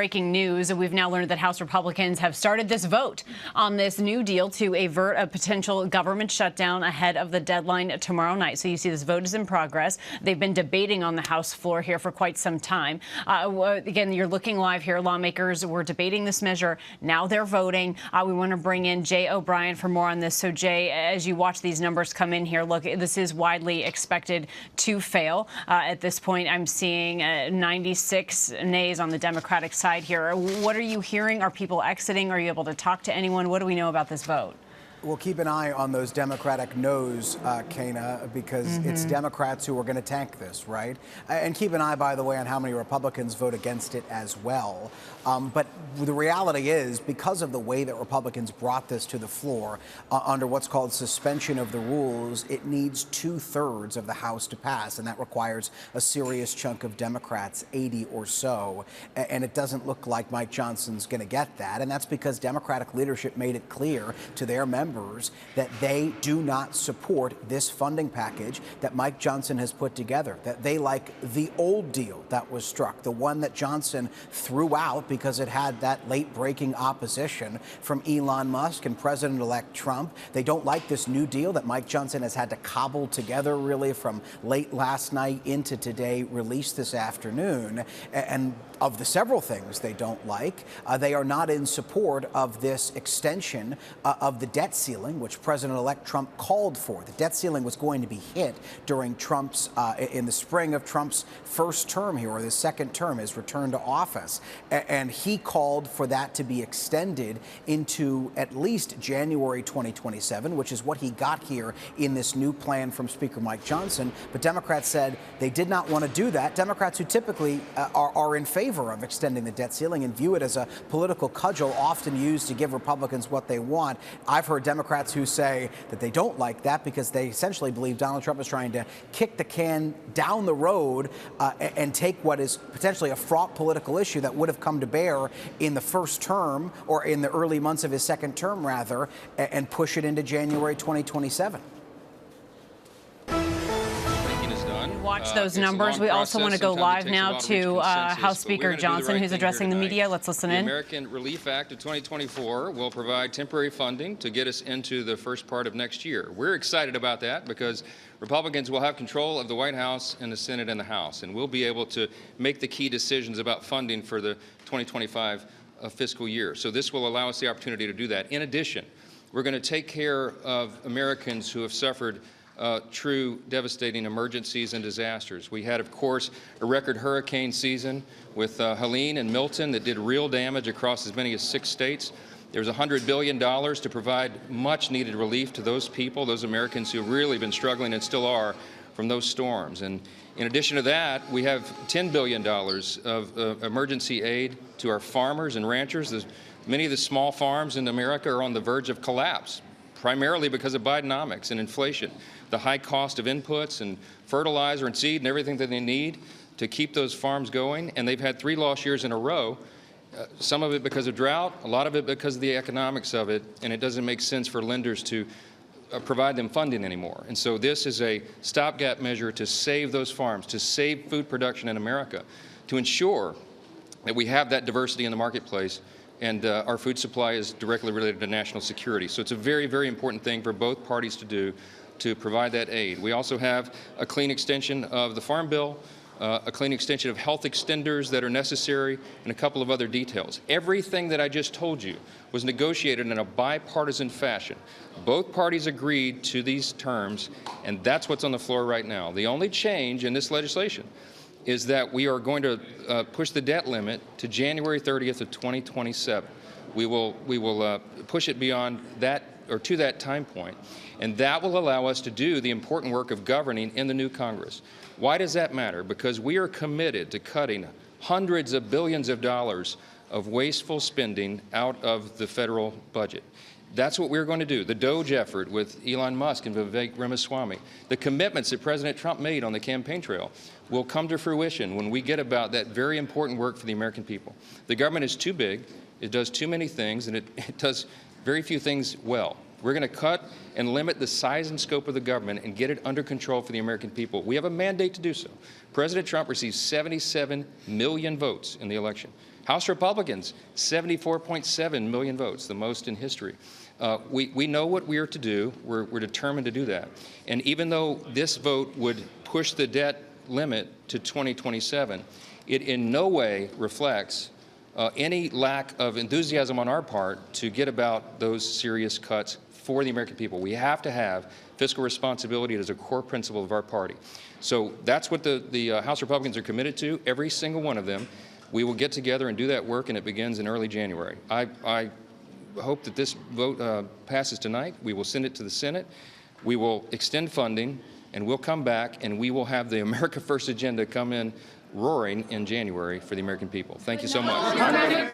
Breaking news, we've now learned that House Republicans have started this vote on this new deal to avert a potential government shutdown ahead of the deadline tomorrow night. So you see this vote is in progress. They've been debating on the House floor here for quite some time. Again, you're looking live here. Lawmakers were debating this measure. Now they're voting. We want to bring in Jay O'Brien for more on this. So, Jay, as you watch these numbers come in here, look, this is widely expected to fail. At this point, I'm seeing 96 nays on the Democratic side here. What are you hearing? Are people exiting? Are you able to talk to anyone? What do we know about this vote? We'll keep an eye on those Democratic no's, Kana, because it's Democrats who are going to tank this, right? And keep an eye, by the way, on how many Republicans vote against it as well. But the reality is, because of the way that Republicans brought this to the floor under what's called suspension of the rules, it needs 2/3 of the House to pass, and that requires a serious chunk of Democrats, 80 or so. And it doesn't look like Mike Johnson's going to get that, and that's because Democratic leadership made it clear to their members that they do not support this funding package that Mike Johnson has put together, that they like the old deal that was struck, the one that Johnson threw out because it had that late-breaking opposition from Elon Musk and President-elect Trump. They don't like this new deal that Mike Johnson has had to cobble together really from late last night into today, released this afternoon. And of the several things they don't like, they are not in support of this extension of the debt ceiling, which President-elect Trump called for. The debt ceiling was going to be hit during Trump's, in the spring of Trump's first term here, or his second term, his return to office. And he called for that to be extended into at least January 2027, which is what he got here in this new plan from Speaker Mike Johnson. But Democrats said they did not want to do that. Democrats who typically are in favor of extending the debt ceiling and view it as a political cudgel often used to give Republicans what they want. I've heard Democrats who say that they don't like that because they essentially believe Donald Trump is trying to kick the can down the road and take what is potentially a fraught political issue that would have come to bear in the first term, or in the early months of his second term rather, and push it into January 2027. Watch those numbers. We also want to go live now to House Speaker Johnson, who's addressing the media. Let's listen in. The American Relief Act of 2024 will provide temporary funding to get us into the first part of next year. We're excited about that because Republicans will have control of the White House and the Senate and the House, and we'll be able to make the key decisions about funding for the 2025 fiscal year. So this will allow us the opportunity to do that. In addition, we're going to take care of Americans who have suffered true devastating emergencies and disasters. We had, of course, a record hurricane season with Helene and Milton that did real damage across as many as 6 states. There's $100 billion to provide much-needed relief to those people, those Americans who have really been struggling and still are from those storms. And in addition to that, we have $10 billion of emergency aid to our farmers and ranchers. Many of the small farms in America are on the verge of collapse, primarily because of Bidenomics and inflation, the high cost of inputs and fertilizer and seed and everything that they need to keep those farms going. And they've had 3 lost years in a row, some of it because of drought, a lot of it because of the economics of it, and it doesn't make sense for lenders to provide them funding anymore. And so this is a stopgap measure to save those farms, to save food production in America, to ensure that we have that diversity in the marketplace, and our food supply is directly related to national security. So it's a very, very important thing for both parties to do, to provide that aid. We also have a clean extension of the Farm Bill, a clean extension of health extenders that are necessary, and a couple of other details. Everything that I just told you was negotiated in a bipartisan fashion. Both parties agreed to these terms, and that's what's on the floor right now. The only change in this legislation is that we are going to push the debt limit to January 30th of 2027. We will push it beyond that, or to that time point, and that will allow us to do the important work of governing in the new Congress. Why does that matter? Because we are committed to cutting hundreds of billions of dollars of wasteful spending out of the federal budget. That's what we're going to do. The DOGE effort with Elon Musk and Vivek Ramaswamy, the commitments that President Trump made on the campaign trail will come to fruition when we get about that very important work for the American people. The government is too big, it does too many things, and it does very few things well. We're going to cut and limit the size and scope of the government and get it under control for the American people. We have a mandate to do so. President Trump received 77 million votes in the election. House Republicans, 74.7 million votes, the most in history. We know what we are to do. We're determined to do that. And even though this vote would push the debt limit to 2027, it in no way reflects any lack of enthusiasm on our part to get about those serious cuts for the American people. We have to have fiscal responsibility as a core principle of our party. So that's what the House Republicans are committed to, every single one of them. We will get together and do that work, and it begins in early January. I hope that this vote passes tonight. We will send it to the Senate. We will extend funding, and we'll come back, and we will have the America First agenda come in roaring in January for the American people. Thank you so much.